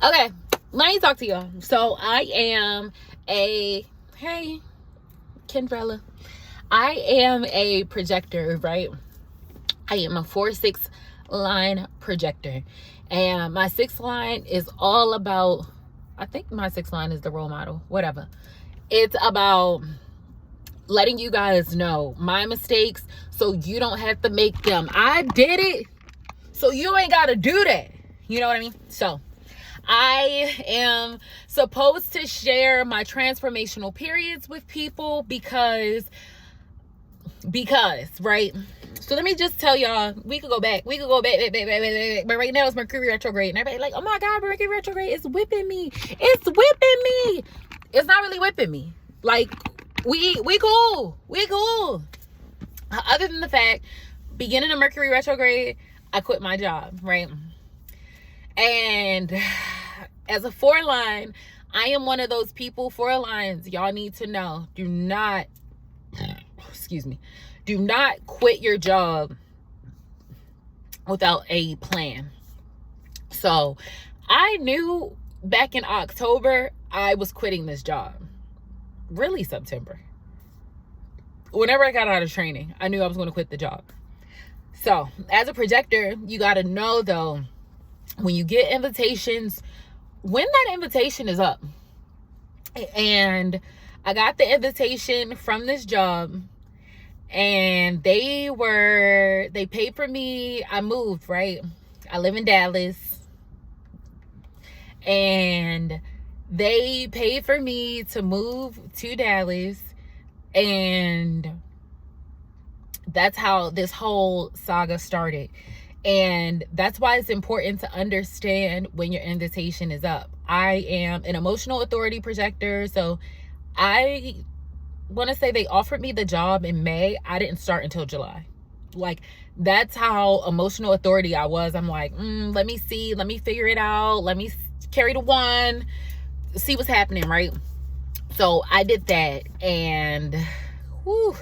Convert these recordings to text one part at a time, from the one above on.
Okay, let me talk to y'all. So I am hey, Kendrella. I am a projector, right? I am a 4-6 line projector. And my 6th line is all about, I think my 6th line is the role model, whatever. It's about letting you guys know my mistakes so you don't have to make them. I did it, so you ain't got to do that. You know what I mean? So I am supposed to share my transformational periods with people because, right? So let me just tell y'all, we could go back, but right now it's Mercury retrograde, and everybody like, oh my God, Mercury retrograde is whipping me. It's whipping me. It's not really whipping me. Like, we cool. Other than the fact, beginning of Mercury retrograde, I quit my job, right? And as a 4 line, I am one of those people, 4 lines, y'all need to know, do not quit your job without a plan. So I knew back in October, I was quitting this job. Really September. Whenever I got out of training, I knew I was going to quit the job. So as a projector, you got to know though, when you get invitations, when that invitation is up. And I got the invitation from this job, and they paid for me. I moved, right? I live in Dallas, and they paid for me to move to Dallas, and that's how this whole saga started. And that's why it's important to understand when your invitation is up. I am an emotional authority projector, so I want to say they offered me the job in May. I didn't start until July. Like, that's how emotional authority I was. I'm like, let me see, let me figure it out, let me carry the one, see what's happening, right? So I did that, and whew,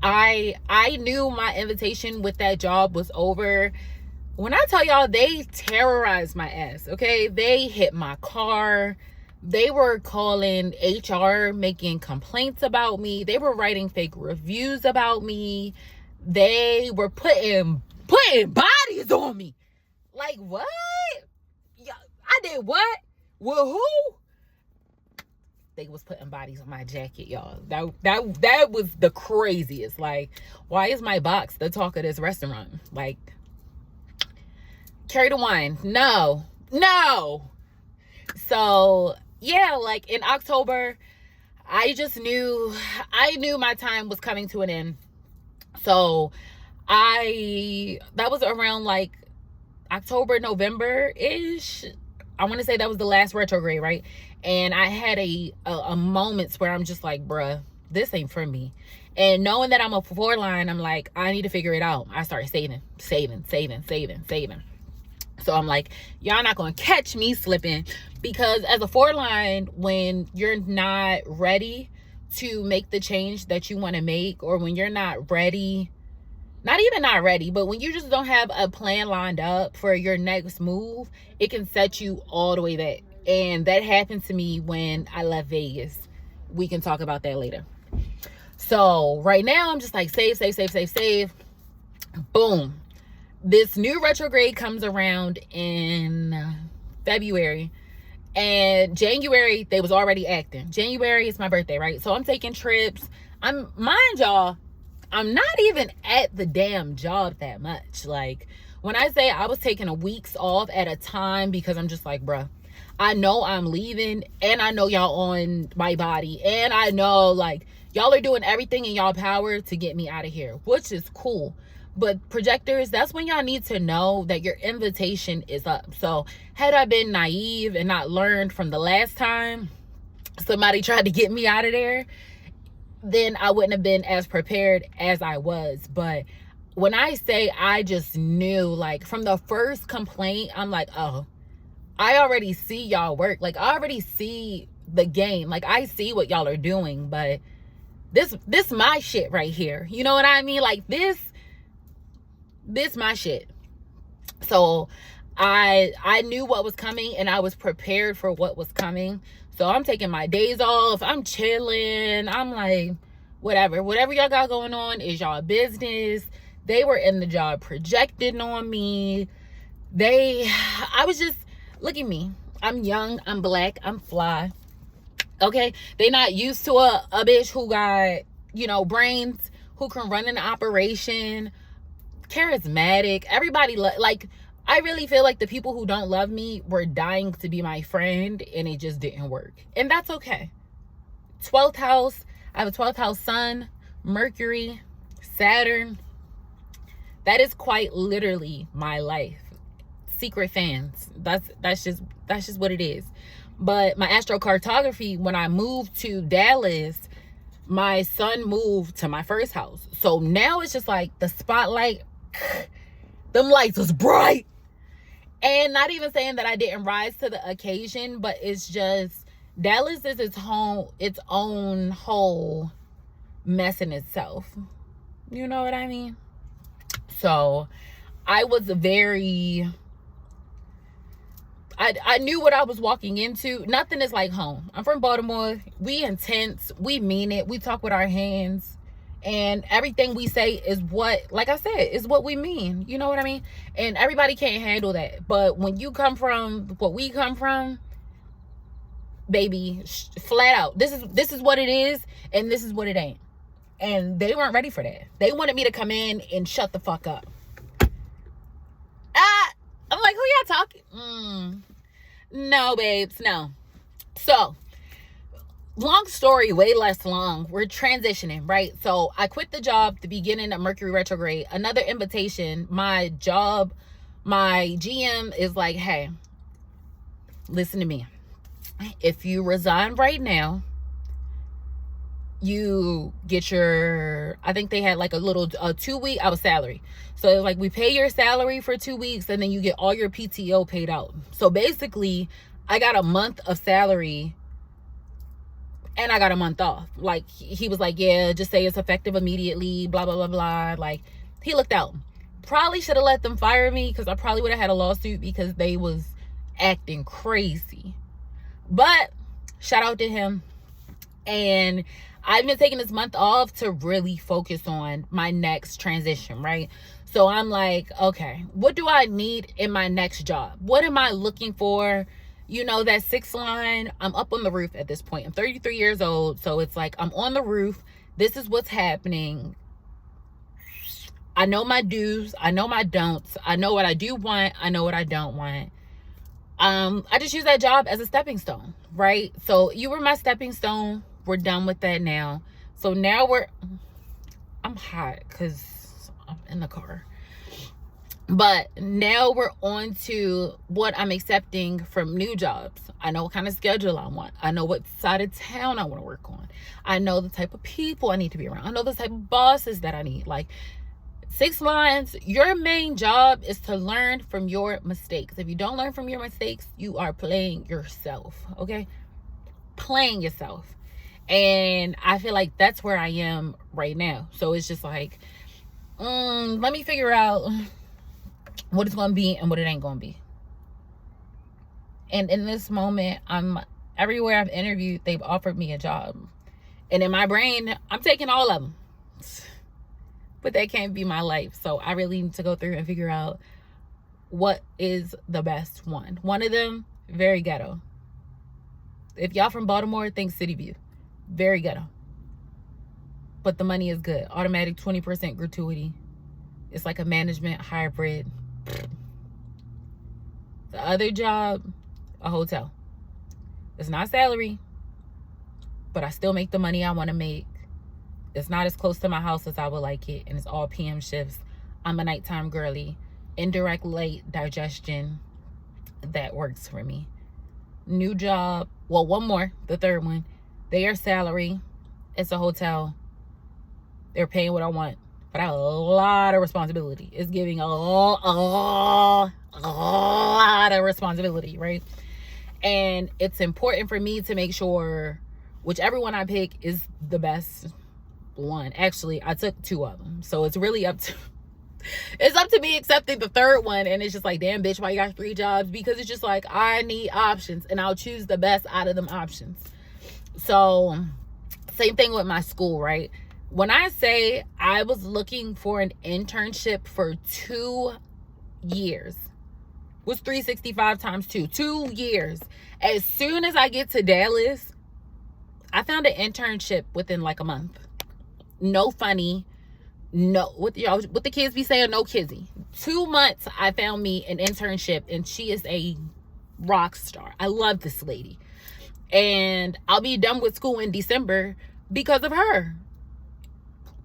I knew my invitation with that job was over. When I tell y'all, they terrorized my ass, okay? They hit my car. They were calling HR, making complaints about me. They were writing fake reviews about me. They were putting bodies on me. Like, what? Yeah, I did what? Well, who? They was putting bodies on my jacket, y'all. That was the craziest. Like, why is my box the talk of this restaurant? Like, carry the wine. No. So yeah, like in October, I knew my time was coming to an end. So that was around like October, November-ish. I want to say that was the last retrograde, right? And I had a moments where I'm just like, bruh, this ain't for me. And knowing that I'm a 4 line, I'm like, I need to figure it out. I started saving. So I'm like, y'all not going to catch me slipping, because as a 4 line, when you're not ready to make the change that you want to make, or when you're not ready, not even not ready, but when you just don't have a plan lined up for your next move, it can set you all the way back. And that happened to me when I left Vegas. We can talk about that later. So right now I'm just like, save. Boom. This new retrograde comes around in February, and January they was already acting. January is my birthday, right? So I'm taking trips. Mind y'all, I'm not even at the damn job that much. Like, when I say I was taking a weeks off at a time, because I'm just like, bruh, I know I'm leaving, and I know y'all on my body, and I know like y'all are doing everything in y'all power to get me out of here, which is cool. But projectors, that's when y'all need to know that your invitation is up. So had I been naive and not learned from the last time somebody tried to get me out of there, then I wouldn't have been as prepared as I was. But when I say I just knew, like from the first complaint, I'm like, oh, I already see y'all work. Like, I already see the game. Like, I see what y'all are doing, but this my shit right here. You know what I mean? Like, this my shit. So I knew what was coming, and I was prepared for what was coming. So I'm taking my days off. I'm chilling. I'm like, whatever y'all got going on is y'all business. They were in the job projecting on me. I was just, look at me. I'm young, I'm black, I'm fly. Okay, they not used to a bitch who got, brains, who can run an operation, charismatic. Everybody like, I really feel like the people who don't love me were dying to be my friend, and it just didn't work. And that's okay. 12th house, I have a 12th house sun, Mercury, Saturn. That is quite literally my life. Secret fans. That's just what it is. But my astrocartography, when I moved to Dallas, my sun moved to my first house. So now it's just like the spotlight, them lights was bright. And not even saying that I didn't rise to the occasion, but it's just Dallas is its own whole mess in itself. You know what I mean? So I was I knew what I was walking into. Nothing is like home. I'm from Baltimore. We intense. We mean it. We talk with our hands. And everything we say is what, like I said, is what we mean. You know what I mean? And everybody can't handle that. But when you come from what we come from, baby, flat out, this is what it is, and this is what it ain't. And they weren't ready for that. They wanted me to come in and shut the fuck up. I'm like, who y'all talking? No, babes, no. So, long story, way less long. We're transitioning, right? So, I quit the job at the beginning of Mercury retrograde. Another invitation. My job, my GM is like, hey, listen to me. If you resign right now, you get your, I think they had like a little 2 week, I was salary. So it's like, we pay your salary for 2 weeks, and then you get all your PTO paid out. So basically I got a month of salary and I got a month off. Like, he was like, yeah, just say it's effective immediately, blah, blah, blah, blah. Like, he looked out. Probably should have let them fire me, because I probably would have had a lawsuit, because they was acting crazy. But shout out to him. And I've been taking this month off to really focus on my next transition, right? So I'm like, okay, what do I need in my next job? What am I looking for? That 6 line, I'm up on the roof at this point. I'm 33 years old. So it's like, I'm on the roof. This is what's happening. I know my do's. I know my don'ts. I know what I do want. I know what I don't want. I just use that job as a stepping stone, right? So you were my stepping stone. We're done with that now. So now I'm hot because I'm in the car. But now we're on to what I'm accepting from new jobs. I know what kind of schedule I want. I know what side of town I want to work on. I know the type of people I need to be around. I know the type of bosses that I need. Like, 6 lines, your main job is to learn from your mistakes. If you don't learn from your mistakes, you are playing yourself, okay? Playing yourself. And I feel like that's where I am right now. So it's just like, let me figure out what it's going to be and what it ain't going to be. And in this moment, everywhere I've interviewed, they've offered me a job. And in my brain, I'm taking all of them. But that can't be my life. So I really need to go through and figure out what is the best one. One of them, very ghetto. If y'all from Baltimore, think City View. Very ghetto. But the money is good. Automatic 20% gratuity. It's like a management hybrid. The other job, a hotel. It's not salary, but I still make the money I want to make. It's not as close to my house as I would like it, and it's all PM shifts. I'm a nighttime girly. Indirect late digestion, that works for me. New job, well, one more, the third one. They are salary. It's a hotel. They're paying what I want, but I have a lot of responsibility. It's giving a lot of responsibility, right? And it's important for me to make sure whichever one I pick is the best one. Actually, I took 2 of them, so it's really up to It's up to me accepting the third one. And it's just like, damn, bitch, why you got 3 jobs? Because it's just like, I need options, and I'll choose the best out of them options. So same thing with my school, right? When I say I was looking for an internship for 2 years, was 365 times 2 years. As soon as I get to Dallas, I found an internship within like a month. No funny. No, what the kids be saying, no kizzy. 2 months, I found me an internship, and she is a rock star. I love this lady. And I'll be done with school in December because of her.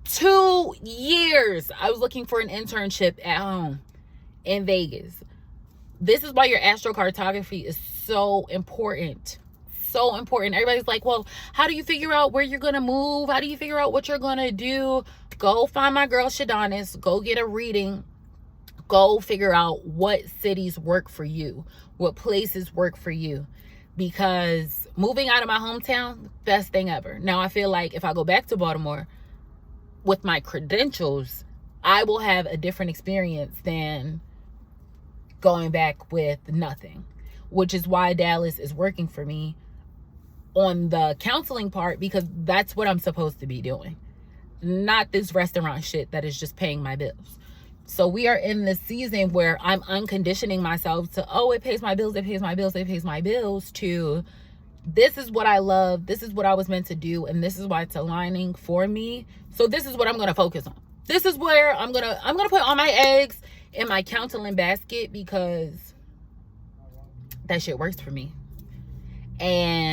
2 years I was looking for an internship at home in Vegas. This is why your astrocartography is so important. So important. Everybody's like, well, how do you figure out where you're going to move? How do you figure out what you're going to do? Go find my girl Shadonis. Go get a reading. Go figure out what cities work for you. What places work for you. Because moving out of my hometown, best thing ever. Now, I feel like if I go back to Baltimore with my credentials, I will have a different experience than going back with nothing, which is why Dallas is working for me on the counseling part, because that's what I'm supposed to be doing, not this restaurant shit that is just paying my bills. So we are in this season where I'm unconditioning myself to, oh, it pays my bills, it pays my bills, it pays my bills, to this is what I love, this is what I was meant to do, and this is why it's aligning for me. So this is what I'm going to focus on. This is where I'm going to put all my eggs in my counseling basket, because that shit works for me. And